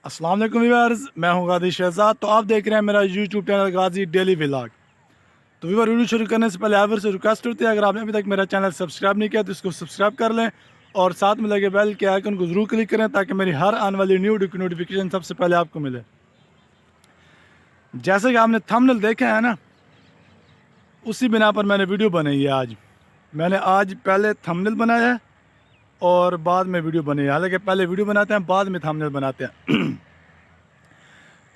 अस्सलाम वालेकुम व्यूअर्स, मैं हूं गाजी शहजाद। तो आप देख रहे हैं मेरा यूट्यूब चैनल गाजी डेली व्लॉग। तो व्यूअर, वीडियो शुरू करने से पहले आप से रिक्वेस्ट होती है, अगर आपने अभी तक मेरा चैनल सब्सक्राइब नहीं किया तो इसको सब्सक्राइब कर लें और साथ में लगे बेल के आइकन को ज़रूर क्लिक करें ताकि मेरी हर आने वाली न्यू नोटिफिकेशन सबसे पहले आपको मिले। जैसे कि आपने थंबनेल देखा है ना, उसी बिना पर मैंने वीडियो बनाई है। आज पहले थंबनेल बनाया है और बाद में वीडियो बनी है। हालांकि पहले वीडियो बनाते हैं, बाद में थंबनेल बनाते हैं।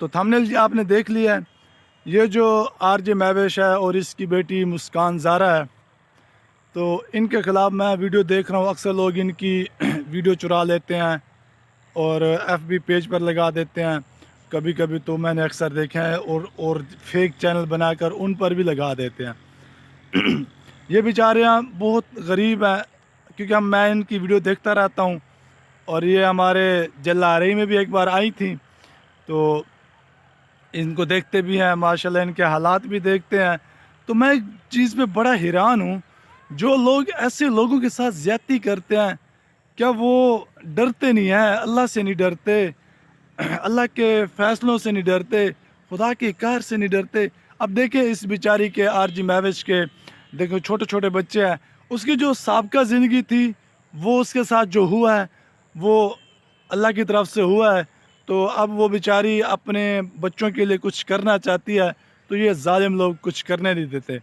तो थंबनेल आपने देख लिया है। ये जो आरजे महवेश है और इसकी बेटी मुस्कान ज़ारा है, तो इनके ख़िलाफ़ मैं वीडियो देख रहा हूँ। अक्सर लोग इनकी वीडियो चुरा लेते हैं और FB पेज पर लगा देते हैं। कभी कभी तो मैंने अक्सर देखा है और फेक चैनल बनाकर उन पर भी लगा देते हैं। ये बेचारे बहुत गरीब हैं, क्योंकि मैं इनकी वीडियो देखता रहता हूँ और ये हमारे जलारी में भी एक बार आई थी, तो इनको देखते भी हैं, माशाल्लाह इनके हालात भी देखते हैं। तो मैं एक चीज़ पे बड़ा हैरान हूँ, जो लोग ऐसे लोगों के साथ ज़्यादती करते हैं, क्या वो डरते नहीं हैं? अल्लाह से नहीं डरते, अल्लाह के फ़ैसलों से नहीं डरते, खुदा के कहर से नहीं डरते। अब देखें इस बेचारी के आरजे महवेश के, देखो छोटे छोटे बच्चे हैं, उसकी जो साबका ज़िंदगी थी वो उसके साथ जो हुआ है वो अल्लाह की तरफ से हुआ है। तो अब वो बेचारी अपने बच्चों के लिए कुछ करना चाहती है, तो ये जालिम लोग कुछ करने नहीं देते।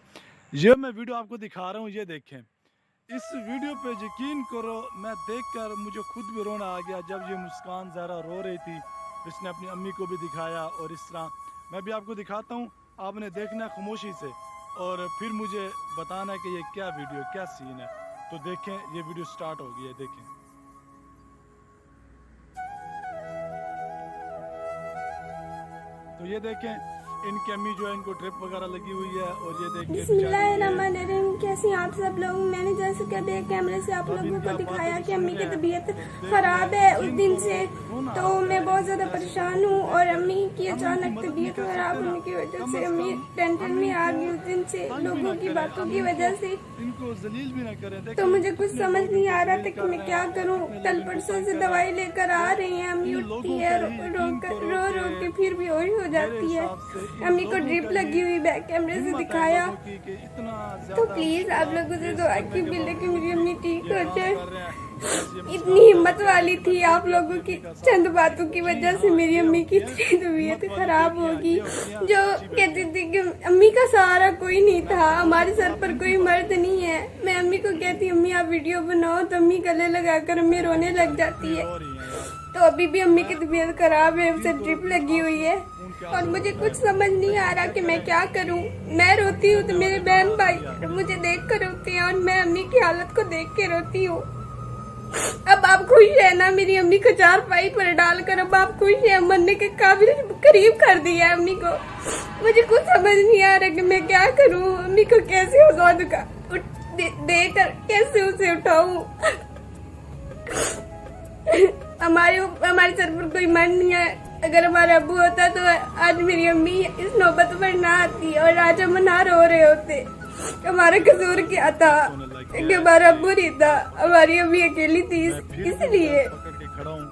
ये मैं वीडियो आपको दिखा रहा हूँ, ये देखें। इस वीडियो पे यकीन करो, मैं देखकर मुझे खुद भी रोना आ गया जब ये मुस्कान ज़ारा रो रही थी। इसने अपनी अम्मी को भी दिखाया और इस तरह मैं भी आपको दिखाता हूँ। आपने देखना खामोशी से और फिर मुझे बताना कि ये क्या वीडियो, क्या सीन है। तो देखें, ये वीडियो स्टार्ट हो गई है, देखें। तो ये देखें, इनकी अम्मी जो है, इनको ड्रिप वगैरह लगी हुई है और ये देखें। बिस्मिल्लाहिर्रहमानिर्रहीम। कैसे आप सब लोग? मैंने जैसे कि अभी कैमरे से आप लोगों को दिखाया कि अम्मी की तबीयत खराब है उस दिन से, तो मैं बहुत ज्यादा परेशान हूँ और अम्मी की अचानक तबीयत खराब होने की वजह से अम्मी टेंशन में आ गई उस दिन से, लोगों की बातों की वजह से। तो मुझे कुछ समझ नहीं आ रहा था कि मैं क्या करूँ। कल परसों से दवाई लेकर आ रही है, अम्मी उठती है रो रो के फिर भी बेहोश हो जाती है। अम्मी को ड्रिप लगी हुई, बैक कैमरे से दिखाया। तो प्लीज आप लोगों से दुआ की अपील है कि मेरी अम्मी ठीक हो जाए। इतनी हिम्मत वाली थी आप लोगों की, चंद बातों की वजह से मेरी अम्मी की इतनी तबीयत खराब होगी। जो कहती थी कि अम्मी का सहारा कोई नहीं था, हमारे सर पर कोई मर्द नहीं है। मैं अम्मी को कहती अम्मी आप वीडियो बनाओ, तो अम्मी गले लगाकर अम्मी रोने लग जाती है। तो अभी भी अम्मी की तबीयत खराब है, उसे ड्रिप लगी हुई है और मुझे कुछ समझ नहीं आ रहा कि मैं क्या करूं। मैं रोती हूँ तो मेरे बहन भाई मुझे देख कर रोते हैं और मैं अम्मी की हालत को देख के रोती हूँ। अब आप खुश है ना? मेरी अम्मी को चारपाई पर डालकर अब आप खुश है? मरने के काबिल करीब कर दिया है अम्मी को। मुझे कुछ समझ नहीं आ रहा कि मैं क्या करूँ। अम्मी को कैसे औजाद का देकर कैसे उसे उठाऊं। हमारे सर पर कोई मन नहीं है। अगर हमारा अब्बू होता तो आज मेरी अम्मी इस नौबत पर ना आती और आज हम ना रो रहे होते। हमारा कसूर क्या था कि हमारा अब्बू नहीं था, हमारी अम्मी अकेली थी। इसलिए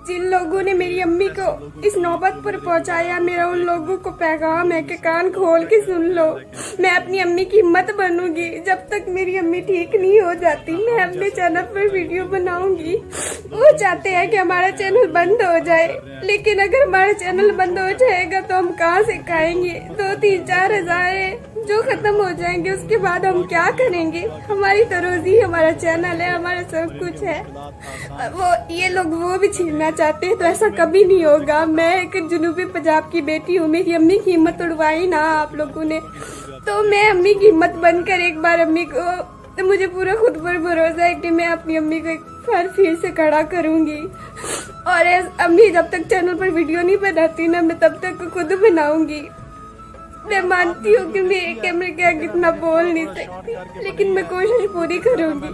जिन लोगों ने मेरी अम्मी को इस नौबत पर पहुंचाया, मेरा उन लोगों को पैगाम है कि कान खोल के सुन लो। मैं अपनी अम्मी की हिम्मत बनूंगी। जब तक मेरी अम्मी ठीक नहीं हो जाती मैं अपने चैनल पर वीडियो बनाऊंगी। वो चाहते हैं कि हमारा चैनल बंद हो जाए, लेकिन अगर हमारा चैनल बंद हो जाएगा तो हम कहाँ से खाएंगे? 2-3-4 हज़ार जो खत्म हो जाएंगे उसके बाद हम क्या करेंगे? हमारी तो रोजी हमारा चैनल है, हमारा सब कुछ है। वो ये लोग वो भी छीनना चाहते हैं, तो ऐसा कभी नहीं होगा। मैं एक जनूबी पंजाब की बेटी हूँ, मेरी अम्मी की हिम्मत उड़वाई ना आप लोगों ने, तो मैं अम्मी की हिम्मत बनकर एक बार अम्मी को, तो मुझे पूरा खुद पर भरोसा है कि मैं अपनी अम्मी को एक बार फिर से खड़ा करूंगी। और अम्मी जब तक चैनल पर वीडियो नहीं बनाती ना, मैं तब तक खुद बनाऊंगी। मैं मानती हूँ कि मैं कैमरे के आगे इतना बोल नहीं सकती, लेकिन मैं कोशिश पूरी करूंगी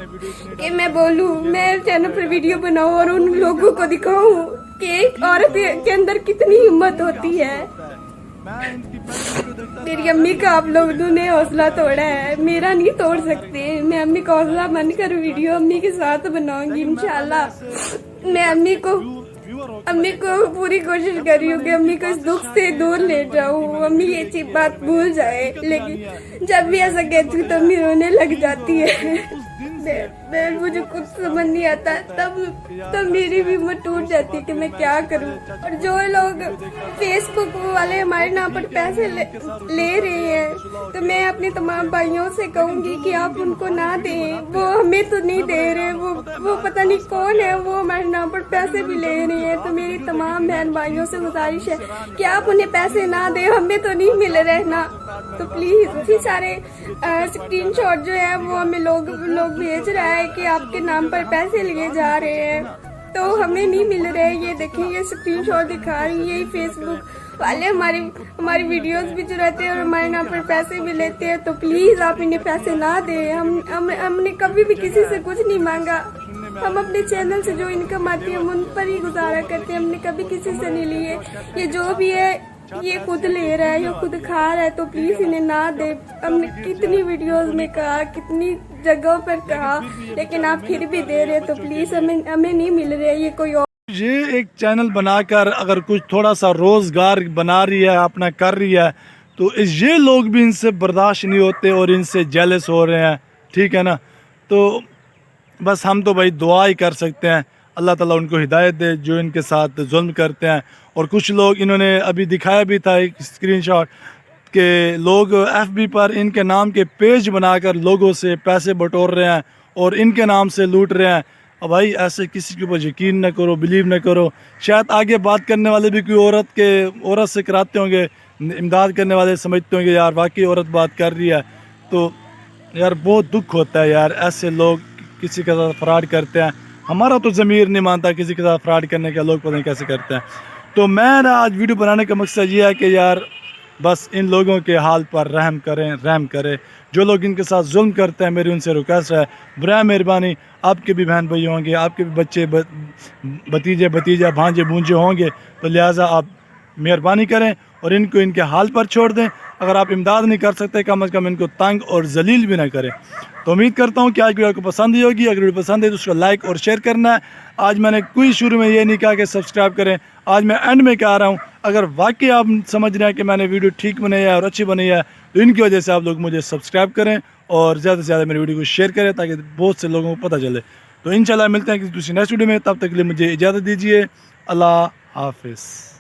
कि मैं बोलूँ, मैं चैनल पर वीडियो बनाऊँ और उन लोगों को दिखाऊँ कि एक औरत के अंदर कितनी हिम्मत होती है। मेरी अम्मी का आप लोगों ने हौसला तोड़ा है, मेरा नहीं तोड़ सकते। मैं अम्मी का हौसला बनकर वीडियो अम्मी के साथ बनाऊंगी इंशाल्लाह। मैं अम्मी को अम्मी को पूरी कोशिश कर रही हूँ कि अम्मी को इस दुख से दूर ले जाऊँ, अम्मी ये चीज बात भूल जाए, लेकिन जब भी ऐसा कहती हूँ तो अम्मी रोने लग जाती है। मुझे कुछ समझ नहीं आता, तब मेरी भी हिम्मत टूट जाती है कि मैं क्या करूं। और जो लोग फेसबुक वाले हमारे नाम पर पैसे ले रहे हैं, तो मैं अपने तमाम भाइयों से कहूंगी कि आप उनको ना दें, वो हमें तो नहीं दे रहे, वो पता नहीं कौन है, वो हमारे नाम पर पैसे भी ले रहे हैं। तो मेरी तमाम बहन भाइयों से गुजारिश है कि आप उन्हें पैसे ना दें, हमें तो नहीं मिल रहे ना। तो प्लीज इतने सारे स्क्रीनशॉट जो है वो हमें लोग भेज रहा है कि आपके नाम पर पैसे लिए जा रहे हैं, तो हमें नहीं मिल रहे। ये देखें, ये स्क्रीनशॉट दिखा रही है, फेसबुक वाले हमारी वीडियोस भी चुराते हैं और हमारे नाम पर पैसे भी लेते हैं। तो प्लीज आप इन्हें पैसे ना दें। हमने कभी भी किसी से कुछ नहीं मांगा, हम अपने चैनल से जो इनकम आती है हम उन पर ही गुजारा करते हैं, हमने कभी किसी से नहीं लिए। ये जो भी है ये खुद ले रहा है, ये खुद खा रहा है, तो प्लीज इन्हें ना दे। हमने कितनी वीडियोस में कहा, कितनी जगहों पर कहा, लेकिन आप फिर भी दे रहे, तो प्लीज हमें नहीं मिल रहे। ये कोई और ये एक चैनल बनाकर अगर कुछ थोड़ा सा रोज़गार बना रही है, अपना कर रही है, तो ये लोग भी इनसे बर्दाश्त नहीं होते और इनसे जेलस हो रहे हैं, ठीक है ना। तो बस हम तो भाई दुआ ही कर सकते हैं, अल्लाह ताला उनको हिदायत दे जो इनके साथ जुल्म करते हैं। और कुछ लोग इन्होंने अभी दिखाया भी था एक स्क्रीनशॉट के लोग FB पर इनके नाम के पेज बनाकर लोगों से पैसे बटोर रहे हैं और इनके नाम से लूट रहे हैं। अब भाई ऐसे किसी के ऊपर यकीन न करो, बिलीव न करो। शायद आगे बात करने वाले भी कोई औरत से कराते होंगे, इमदाद करने वाले समझते होंगे यार वाकई औरत बात कर रही है। तो यार बहुत दुख होता है यार, ऐसे लोग किसी के साथ फ्रॉड करते हैं। हमारा तो ज़मीर नहीं मानता किसी के साथ फ्रॉड करने का, लोग पता नहीं कैसे करते हैं। तो मैं ना आज वीडियो बनाने का मकसद ये है कि यार बस इन लोगों के हाल पर रहम करें। जो लोग इनके साथ जुल्म करते हैं, मेरी उनसे रिक्वेस्ट है, बराए मेहरबानी, आपके भी बहन भाई होंगे, आपके भी बच्चे भतीजे भतीजा भांजे भूंजे होंगे, तो लिहाजा आप मेहरबानी करें और इनको इनके हाल पर छोड़ दें। अगर आप इमदाद नहीं कर सकते, कम अज़ कम इनको तंग और जलील भी ना करें। तो उम्मीद करता हूँ कि आज वीडियो आपको पसंद ही होगी। अगर वीडियो पसंद है तो उसको लाइक और शेयर करना है। आज मैंने कोई शुरू में ये नहीं कहा कि सब्सक्राइब करें, आज मैं एंड में कह रहा हूँ अगर वाकई आप समझ रहे हैं कि मैंने वीडियो ठीक बनाई है और अच्छी बनाई है, तो इनकी वजह से आप लोग मुझे सब्सक्राइब करें और ज़्यादा से ज़्यादा मेरी वीडियो को शेयर करें ताकि बहुत से लोगों को पता चले। तो इंशाल्लाह मिलते हैं किसी दूसरी नेक्स्ट वीडियो में, तब तक के लिए मुझे इजाज़त दीजिए। अल्लाह हाफिज़।